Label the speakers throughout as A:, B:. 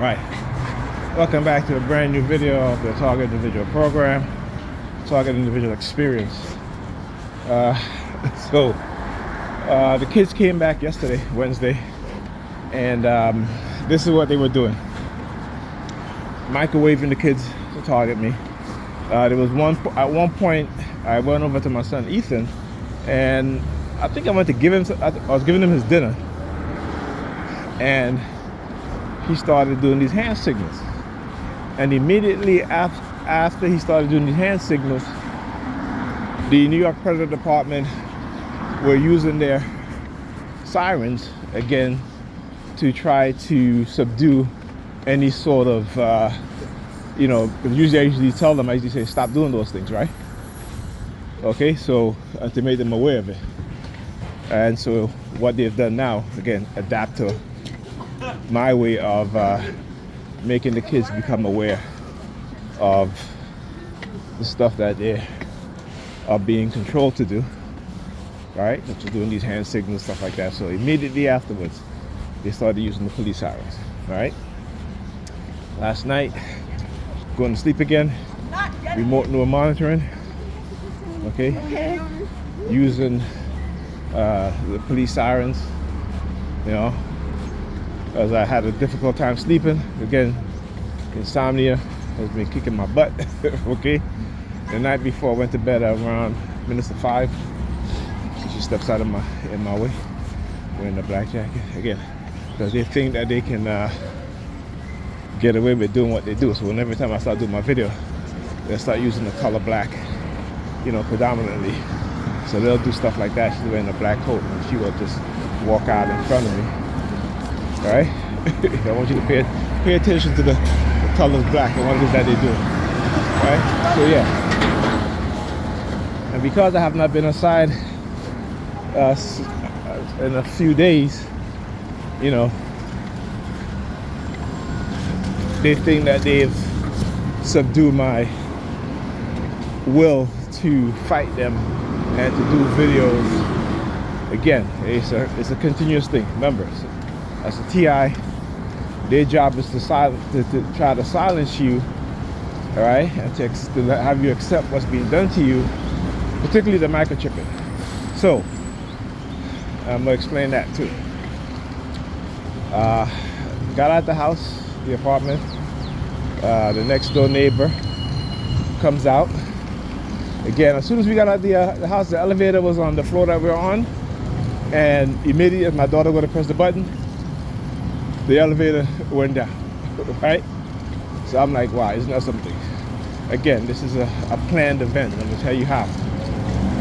A: Alright, welcome back to a brand new video of the Target Individual Program, Target Individual Experience. The kids came back yesterday, Wednesday, and this is what they were doing. Microwaving the kids to target me. There was at one point I went over to my son Ethan, and I think I went to give him, I was giving him his dinner, and he started doing these hand signals. And immediately after he started doing these hand signals, the New York President Department were using their sirens again to try to subdue any sort of, because usually I usually tell them, I usually say, stop doing those things, right? Okay, so to make them aware of it. And so what they've done now, again, adapt to my way of making the kids become aware of the stuff that they are being controlled to do, right? Such as doing these hand signals, stuff like that. So immediately afterwards, they started using the police sirens, right? Last night, going to sleep again, remote neural monitoring, okay? Using the police sirens, as I had a difficult time sleeping. Again, insomnia has been kicking my butt, okay? The night before I went to bed at around minutes to 5. She steps out of in my way, wearing a black jacket. Again, because they think that they can get away with doing what they do. So every time I start doing my video, they'll start using the color black, predominantly. So they'll do stuff like that. She's wearing a black coat and she will just walk out in front of me. All right? I want you to pay attention to the colors black and what it is that they do. All right? So yeah. And because I have not been outside in a few days, they think that they've subdued my will to fight them and to do videos. Again, it's a continuous thing. Remember, as a TI, their job is to try to silence you, all right, and to have you accept what's being done to you, particularly the microchipping. So I'm gonna explain that too. Got out the house, the apartment. The next door neighbor comes out. Again, as soon as we got out the house, the elevator was on the floor that we were on, and immediately as my daughter went to press the button, the elevator went down, right? So I'm like, wow, isn't that something? Again, this is a planned event. I'm gonna tell you how.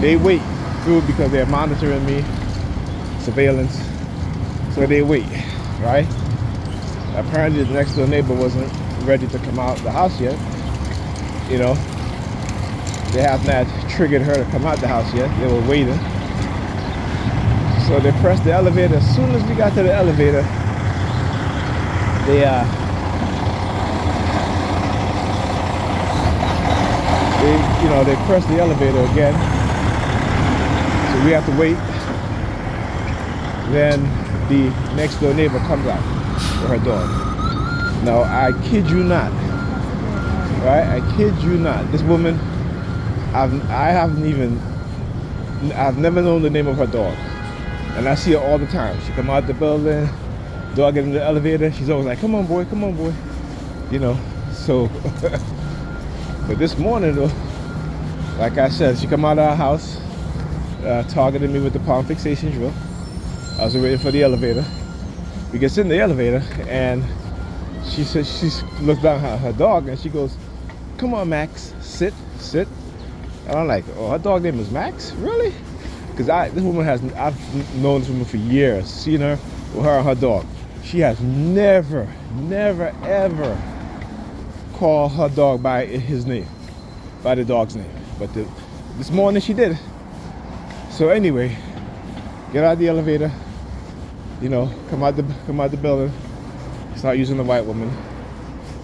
A: They wait through because they're monitoring me, surveillance, so they wait, right? Apparently the next door neighbor wasn't ready to come out the house yet. They have not triggered her to come out the house yet. They were waiting. So they pressed the elevator. As soon as we got to the elevator, they pressed the elevator again. So we have to wait. Then the next door neighbor comes out with her dog. Now, I kid you not, right? I kid you not. This woman, I've never known the name of her dog. And I see her all the time. She come out the building, dog get in the elevator, she's always like, come on boy, so. But this morning though, like I said, she come out of our house, targeted me with the palm fixation drill. I was waiting for the elevator. We get in the elevator and she says, she looks down at her dog and she goes, come on Max, sit. And I'm like, oh, her dog name is Max? Really? Because I've known this woman for years, seen her with her and her dog. She has never ever called her dog by his name, by the dog's name. But this morning she did. So anyway, get out of the elevator, come out the building, start using the white woman,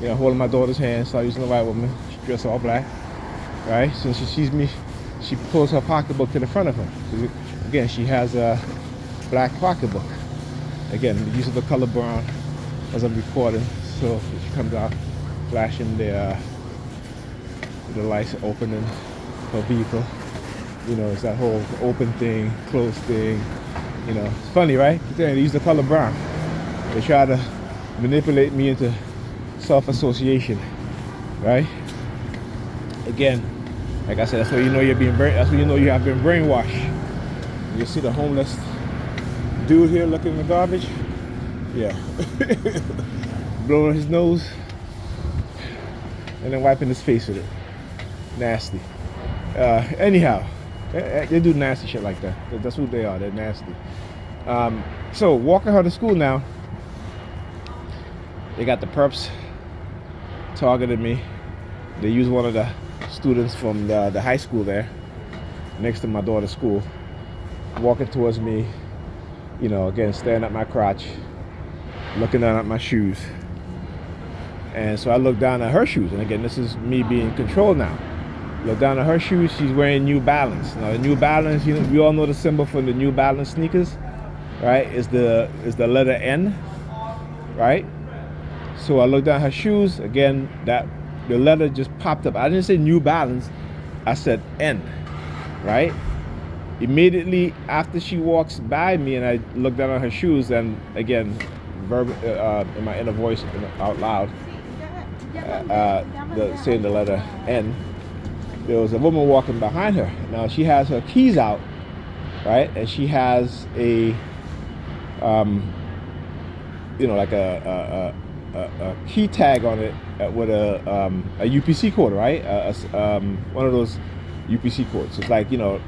A: holding my daughter's hand, start using the white woman. She dressed all black, right? So she sees me, she pulls her pocketbook to the front of her. Again, she has a black pocketbook. Again, the use of the color brown as I'm recording. So she comes out flashing the lights opening her vehicle. You know, it's that whole open thing, closed thing. You know, it's funny, right? They use the color brown. They try to manipulate me into self-association, right? Again, like I said, that's when you know you're being that's when you know you have been brainwashed. You see the homeless dude here looking in the garbage? Yeah. Blowing his nose and then wiping his face with it. Nasty. Anyhow, they do nasty shit like that. That's who they are. They're nasty. So walking her to school now, they got the perps targeted me. They used one of the students from the high school there next to my daughter's school, walking towards me, you know, again, staring at my crotch, looking down at my shoes. And so I look down at her shoes, and again, this is me being controlled now. Look down at her shoes, she's wearing New Balance. Now the New Balance, you know, we all know the symbol for the New Balance sneakers, right? Is the letter N, right? So I looked down at her shoes, again, that the letter just popped up. I didn't say New Balance, I said N, right? Immediately after she walks by me and I look down at her shoes, and again, in my inner voice out loud, saying the letter N, there was a woman walking behind her. Now she has her keys out, right? And she has a, you know, like a key tag on it with a UPC code, right? One of those UPC codes. It's like, you know,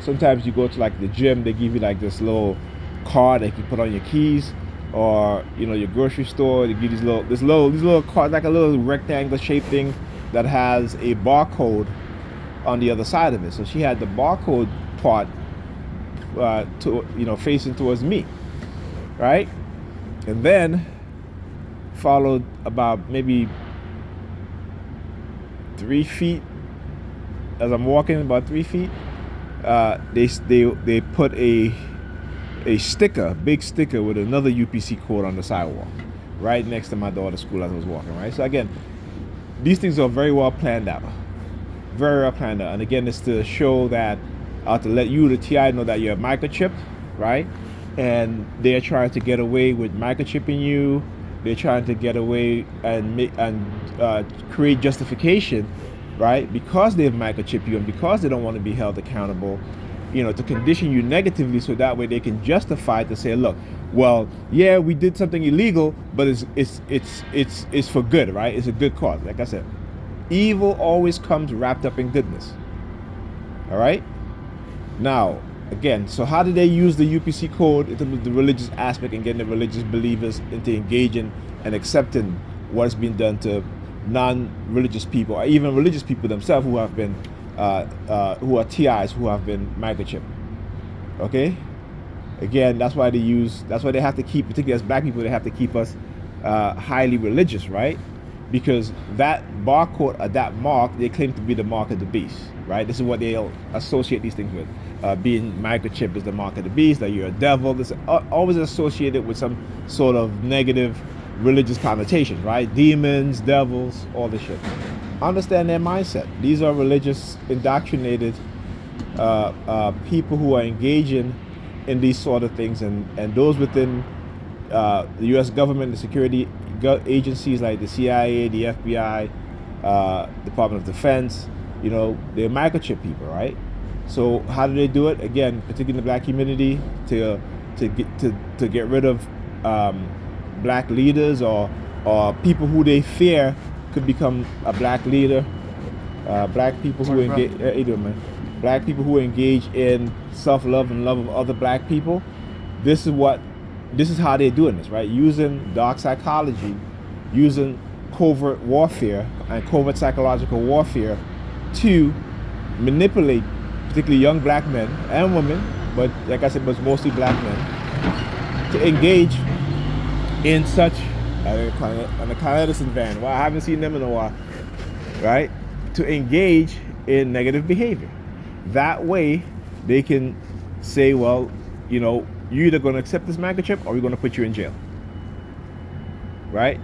A: sometimes you go to like the gym, they give you like this little card that you put on your keys, or you know, your grocery store, they give you these little cards, like a little rectangle shaped thing that has a barcode on the other side of it. So she had the barcode part to, you know, facing towards me, right? And then followed about maybe 3 feet as I'm walking, about 3 feet. They put a sticker, big sticker with another UPC code on the sidewalk, right next to my daughter's school as I was walking, right? So again, these things are very well planned out. Very well planned out. And again, it's to show that, to let you, the TI, know that you're microchipped, right? And they're trying to get away with microchipping you. They're trying to get away and create justification, right? Because they've microchipped you and because they don't want to be held accountable, you know, to condition you negatively, so that way they can justify to say, look, well, yeah, we did something illegal, but it's for good, right? It's a good cause. Like I said, evil always comes wrapped up in goodness. All right. Now, again, so how do they use the UPC code into the religious aspect and getting the religious believers into engaging and accepting what's been done to non-religious people, or even religious people themselves who have been who are TIs, who have been microchipped? Okay. Again, that's why they have to keep, particularly as black people, they have to keep us highly religious, right? Because that barcode or that mark, they claim to be the mark of the beast, right? This is what they associate these things with. Being microchipped is the mark of the beast, that you're a devil. This is always associated with some sort of negative religious connotation, right? Demons, devils, all this shit. Understand their mindset. These are religious, indoctrinated people who are engaging in these sort of things, and those within the U.S. government, the security agencies like the CIA, the FBI, Department of Defense, you know, they're microchip people, right? So how do they do it? Again, particularly in the black community, to get rid of black leaders or people who they fear could become a black leader. Black people who engage, black people who engage in self-love and love of other black people. This is how they're doing this, right? Using dark psychology, using covert warfare and covert psychological warfare to manipulate particularly young black men and women, but like I said, but mostly black men, to engage in such on the Con Edison van. Well, I haven't seen them in a while, right? To engage in negative behavior. That way, they can say, well, you know, you're either going to accept this microchip or we're going to put you in jail, right?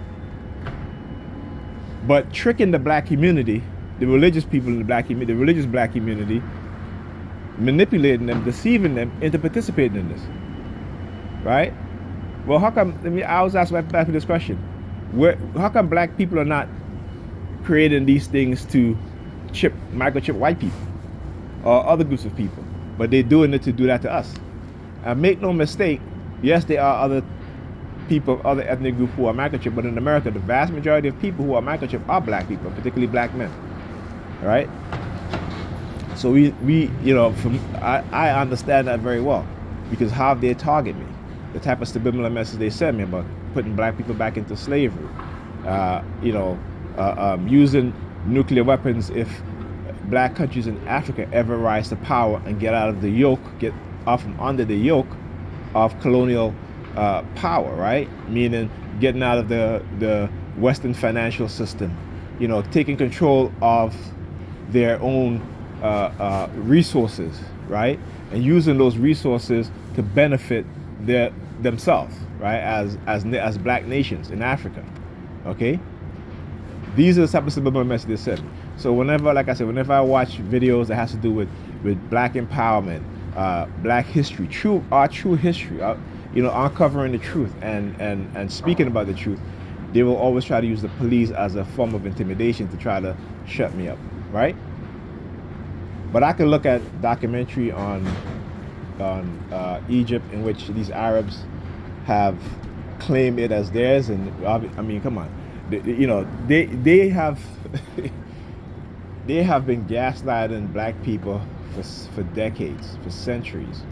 A: but tricking the black community, the religious people in the black community, the religious black community, manipulating them, deceiving them into participating in this, right? Well, how come? I was asked back to this question: how come black people are not creating these things to microchip white people or other groups of people, but they're doing it to do that to us? And make no mistake, yes, there are other people, other ethnic groups who are microchipped, but in America, the vast majority of people who are microchipped are black people, particularly black men, right? So we you know, I understand that very well, because how they target me, the type of subliminal message they send me about putting black people back into slavery, you know, using nuclear weapons if black countries in Africa ever rise to power and get out of the yoke, get off from under the yoke of colonial power, right? Meaning getting out of the Western financial system, you know, taking control of their own resources, right? And using those resources to benefit themselves, right? As black nations in Africa, okay? These are the type of subliminal messages they send. So whenever, like I said, whenever I watch videos that has to do with black empowerment, black history, our true history, you know, uncovering the truth and speaking about the truth, they will always try to use the police as a form of intimidation to try to shut me up, right? But I can look at documentary on Egypt in which these Arabs have claimed it as theirs, and I mean, come on, you know, they have they have been gaslighting black people for decades, for centuries.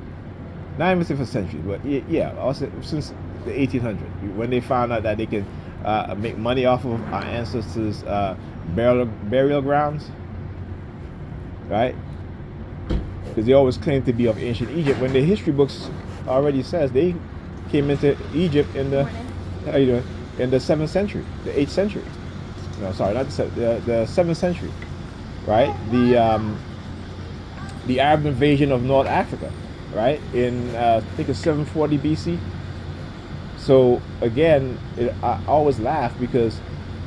A: Not even say for centuries, but yeah, also since the 1800s, when they found out that they can make money off of our ancestors' burial grounds, right? Because they always claim to be of ancient Egypt, when the history books already says they came into Egypt in the in the 7th century, the 8th century. No, sorry, not the 7th century, right? The Arab invasion of North Africa, right? In I think it's 740 BC. So again, I always laugh because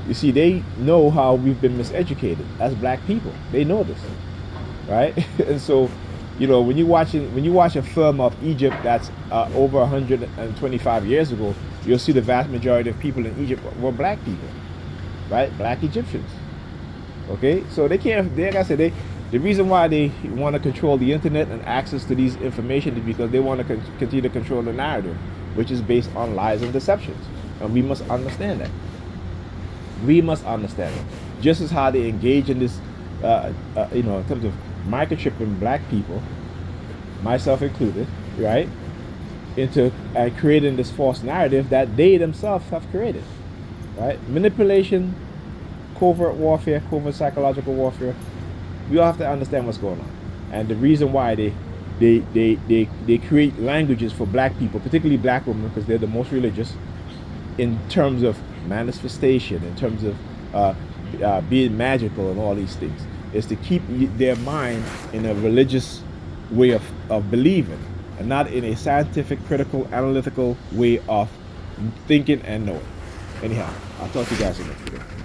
A: you see, they know how we've been miseducated as black people. They know this, right? And so, you know, when you watch a film of Egypt that's over 125 years ago, you'll see the vast majority of people in Egypt were black people, right? Black Egyptians. Okay, so they can't. Like I said, the reason why they want to control the internet and access to these information is because they want to continue to control the narrative, which is based on lies and deceptions, and we must understand that. We must understand it. Just as how they engage in this, you know, in terms of microchipping black people, myself included, right, into creating this false narrative that they themselves have created, right? Manipulation, covert warfare, covert psychological warfare. We all have to understand what's going on, and the reason why they create languages for black people, particularly black women, because they're the most religious, in terms of manifestation, in terms of being magical and all these things, is to keep their mind in a religious way of believing, and not in a scientific, critical, analytical way of thinking and knowing. Anyhow, I'll talk to you guys in the next video.